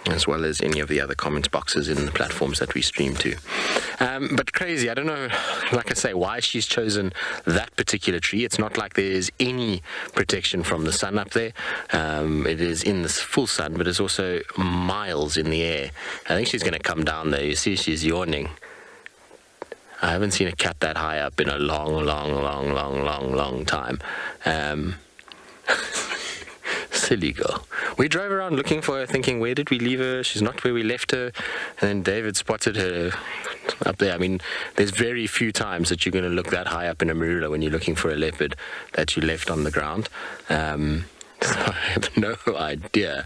as well as any of the other comment boxes in the platforms that we stream to. But crazy, I don't know, like I say, why she's chosen that particular tree. It's not like there's any protection from the sun up there. It is in the full sun, but it's also miles in the air. I think she's going to come down there. You see she's yawning. I haven't seen a cat that high up in a long time. Silly girl. We drove around looking for her, thinking, where did we leave her? She's not where we left her. And then David spotted her up there. I mean, there's very few times that you're going to look that high up in a marula when you're looking for a leopard that you left on the ground. So I have no idea,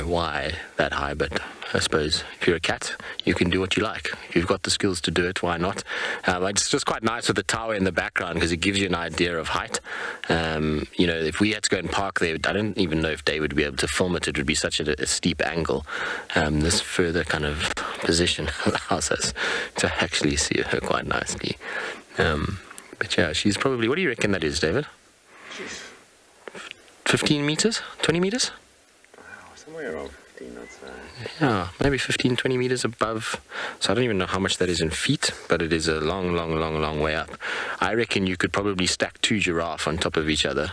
why that high, but I suppose if you're a cat, you can do what you like. If you've got the skills to do it, why not? It's just quite nice with the tower in the background because it gives you an idea of height. If we had to go and park there, I don't even know if David would be able to film it. It would be such a steep angle. This further kind of position allows us to actually see her quite nicely. But yeah, she's probably, what do you reckon that is, David? 15 meters? 20 meters? Somewhere around 15, I'd say. Yeah, maybe 15, 20 meters above. So I don't even know how much that is in feet, but it is a long way up. I reckon you could probably stack 2 giraffe on top of each other.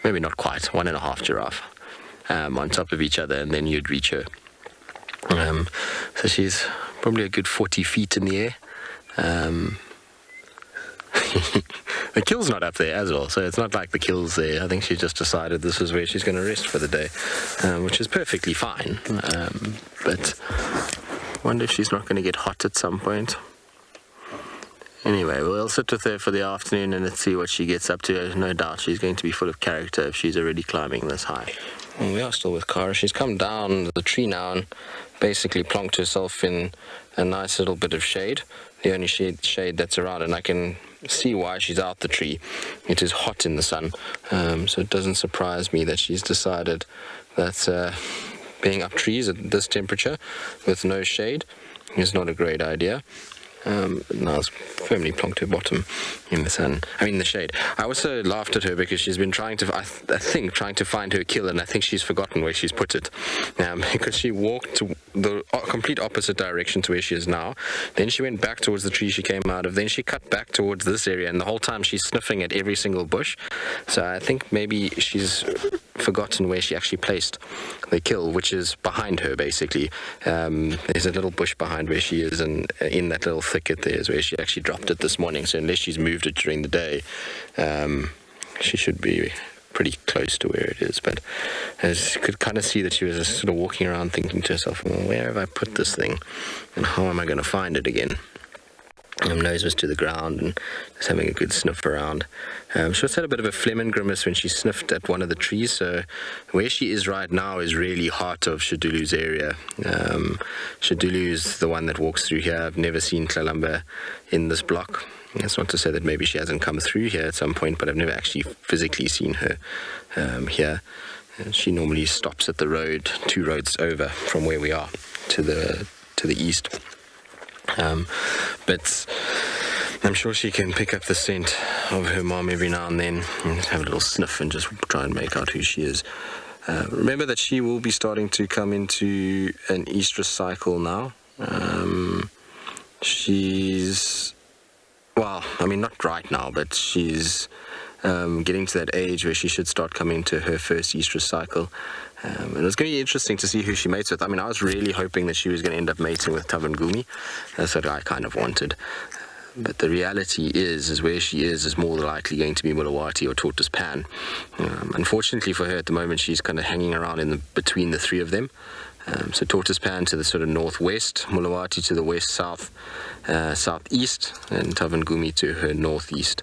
Maybe not quite, 1.5 giraffe on top of each other, and then you'd reach her. So she's probably a good 40 feet in the air. The kill's not up there as well, so it's not like the kill's there. I think she just decided this is where she's going to rest for the day, which is perfectly fine. But I wonder if she's not going to get hot at some point. Anyway, we'll sit with her for the afternoon and let's see what she gets up to. No doubt she's going to be full of character if she's already climbing this high. And we are still with Cara. She's come down the tree now and basically plonked herself in a nice little bit of shade. The only shade that's around, and I can see why she's out the tree. It is hot in the sun, so it doesn't surprise me that she's decided that being up trees at this temperature with no shade is not a great idea. Now it's firmly plonked her bottom in the sun. I mean the shade. I also laughed at her because she's been trying to find her kill, and I think she's forgotten where she's put it. Because she walked to the complete opposite direction to where she is now. Then she went back towards the tree she came out of. Then she cut back towards this area, and the whole time she's sniffing at every single bush. So I think maybe she's forgotten where she actually placed the kill, which is behind her basically. There's a little bush behind where she is, and in that little thicket there is where she actually dropped it this morning. So unless she's moved it during the day, she should be pretty close to where it is. But I could kind of see that she was just sort of walking around thinking to herself, well, where have I put this thing and how am I going to find it again? Nose was to the ground and just having a good sniff around. She also had a bit of a phlegm and grimace when she sniffed at one of the trees. So where she is right now is really heart of Shadulu's area. Shadulu is the one that walks through here. I've never seen Tlalamba in this block. That's not to say that maybe she hasn't come through here at some point, but I've never actually physically seen her here. And she normally stops at the road, 2 roads over from where we are to the east. But I'm sure she can pick up the scent of her mom every now and then and have a little sniff and just try and make out who she is. Remember that she will be starting to come into an estrus cycle now. She's, well, I mean, not right now, but she's getting to that age where she should start coming to her first estrus cycle. And it's going to be interesting to see who she mates with. I mean, I was really hoping that she was going to end up mating with Tavangumi. That's what I kind of wanted. But the reality is where she is more likely going to be Mulawati or Tortoise Pan. Unfortunately for her at the moment, she's kind of hanging around between the 3 of them. So Tortoise Pan to the sort of northwest, Mulawati to the west-south, southeast, and Tavangumi to her northeast.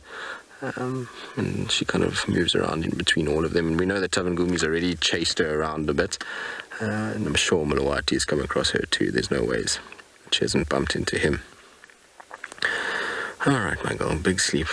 And she kind of moves around in between all of them. And we know that Tavangumi's already chased her around a bit. And I'm sure Mulawati has come across her too. There's no ways she hasn't bumped into him. All right, my girl, big sleep.